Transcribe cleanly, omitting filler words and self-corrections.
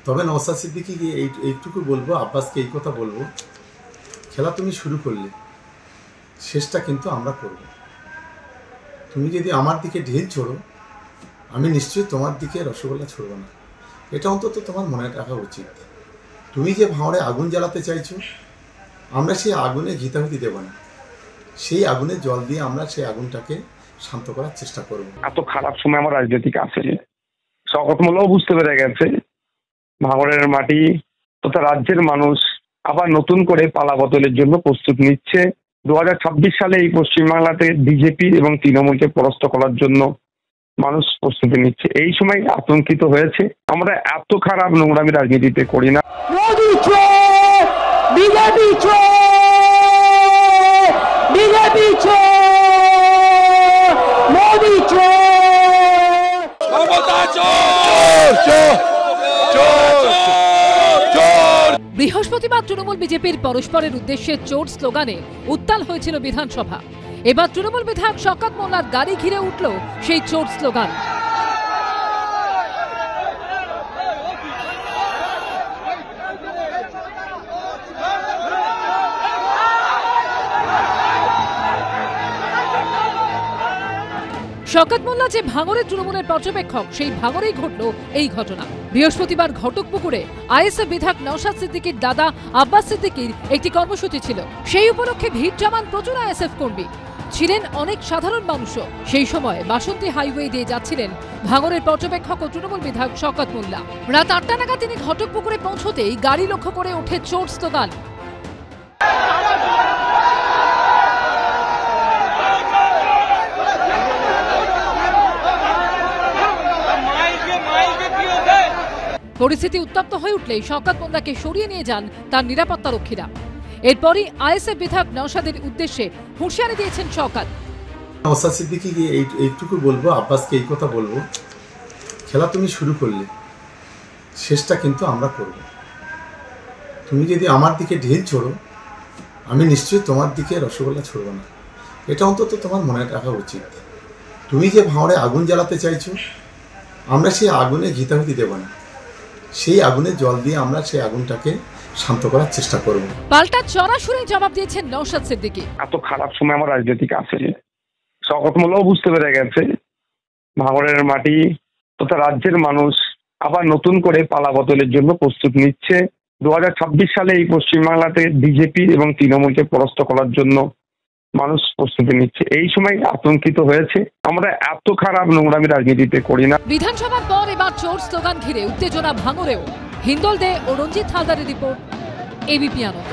তবে নওশাদ সিদ্দিকীকে এইটুকু বলবো, আব্বাসকে এই কথা বলবো, খেলা তুমি শুরু করলে শেষটা কিন্তু আমরা করব। তুমি যদি আমার দিকে ঢিল ছোড়ো, আমি নিশ্চয়ই তোমার দিকে রসগোল্লা ছড়ব না। এটা অন্তত তোমার মনে রাখা উচিত। তুমি যে ভাঁড়ে আগুন জ্বালাতে চাইছো, আমরা সেই আগুনে ঘিতাহুতি দেব না। সেই আগুনে জল দিয়ে আমরা সেই আগুনটাকে শান্ত করার চেষ্টা করব। এত খারাপ সময় আমার রাজনৈতিক আছে, শওকত মোল্লাও বুঝতে পেরে গেছে ভাঙড়ের মাটি তথা রাজ্যের মানুষ আবার নতুন করে পালা বদলের জন্য প্রস্তুত নিচ্ছে। 2026 সালে এই পশ্চিমবাংলাতে বিজেপি এবং তৃণমূলকে পরাস্ত করার জন্য মানুষ প্রস্তুতি নিচ্ছে। এই সময় আতঙ্কিত হয়েছে। আমরা এত খারাপ নোংরামি রাজনীতিতে করি না। বৃহস্পতিবার তৃণমূল বিজেপির পরস্পরের উদ্দেশ্যে চোর স্লোগানে উত্তাল হয়েছিল বিধানসভা। এবার তৃণমূল বিধায়ক শওকত মোল্লার গাড়ি ঘিরে উঠল সেই চোর স্লোগান। শওকত মোল্লা যে ভাঙড়ের তৃণমূলের পর্যবেক্ষক, সেই ভাঙড়েই ঘটল এই ঘটনা। বৃহস্পতিবার ঘটকপুকুরে আইএসএফ বিধায়ক নওশাদ সিদ্দিকীর দাদা আব্বাস সিদ্দিকীর একটি কর্মসূচি ছিল। সেই উপলক্ষে ভিড় জমান প্রচুর আইএসএফ কর্মী, ছিলেন অনেক সাধারণ মানুষও। সেই সময় বাসন্তী হাইওয়ে দিয়ে যাচ্ছিলেন ভাঙড়ের পর্যবেক্ষক ও তৃণমূল বিধায়ক শওকত মোল্লা। রাত 8টা নাগাদ তিনি ঘটকপুকুরে পৌঁছতেই গাড়ি লক্ষ্য করে ওঠে চোর স্লোগান। পরিস্থিতি উত্তপ্ত হয়ে উঠলে শওকত মোল্লাকে সরিয়ে নিয়ে যান তার নিরাপত্তা রক্ষীরা। এরপরই আইএসএফ বিধায়ক নওশাদের উদ্দেশ্যে হুঁশিয়ারি দিয়েছেন শওকত। নওশাদ সিদ্দিকীকে এইটুকু বলবো, আব্বাসকে এই কথা বলবো, খেলা তুমি শুরু করলে শেষটা কিন্তু আমরা করব। তুমি যদি আমার দিকে ঢিল ছোড়ো, আমি নিশ্চয়ই তোমার দিকে রসগোল্লা ছড়ব না। এটা অন্তত তোমার মনে রাখা উচিত। তুমি যে ভাঁড়ে আগুন জ্বালাতে চাইছো, আমরা সেই আগুনে ঘিতাহুতি দেব না। সেই আগুনে জল দিয়ে আমরা সেই আগুনটাকে শান্ত করার চেষ্টা করব। পাল্টা সরাসরি জবাব দিয়েছেন নওশাদ সিদ্দিকী। এত খারাপ সময় আমার রাজনৈতিক আছে, শওকত মোল্লাও বুঝতে পেরে গেছে ভাঙড়ের মাটি তথা রাজ্যের মানুষ আবার নতুন করে পালা বদলের জন্য প্রস্তুত নিচ্ছে। 2026 সালে এই পশ্চিমবাংলাতে বিজেপি এবং তৃণমূলকে পরাস্ত করার জন্য মানুষ প্রস্তুতি নিচ্ছে। এই সময় আতঙ্কিত হয়েছে। আমরা এত খারাপ নোংরামি রাজনীতিতে করি না। বিধানসভার পর এবার চোর স্লোগান ঘিরে উত্তেজনা ভাঙড়েও। হিন্দল দে ও রঞ্জিত হালদারের রিপোর্ট, এবিপি আনন্দ।